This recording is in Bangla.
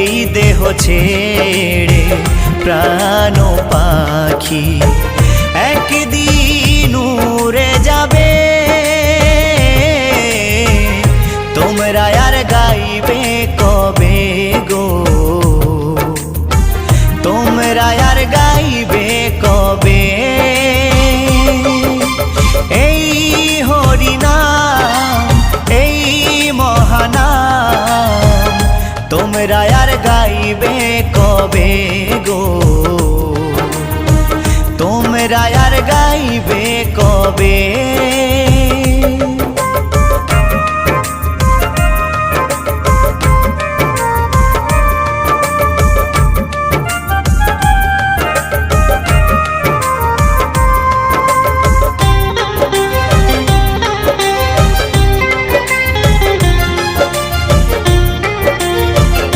এই দেহ ছেড়ে প্রাণ পাখি একদিন উড়ে যাবে। তোমরা আর গাইবে কবে গো, তোমরা আর গাইবে কবে এই হরিনাম, এই মহানাম। তোমরা আর গাইবে কবে গো, তোমরা আর গাইবে কবে।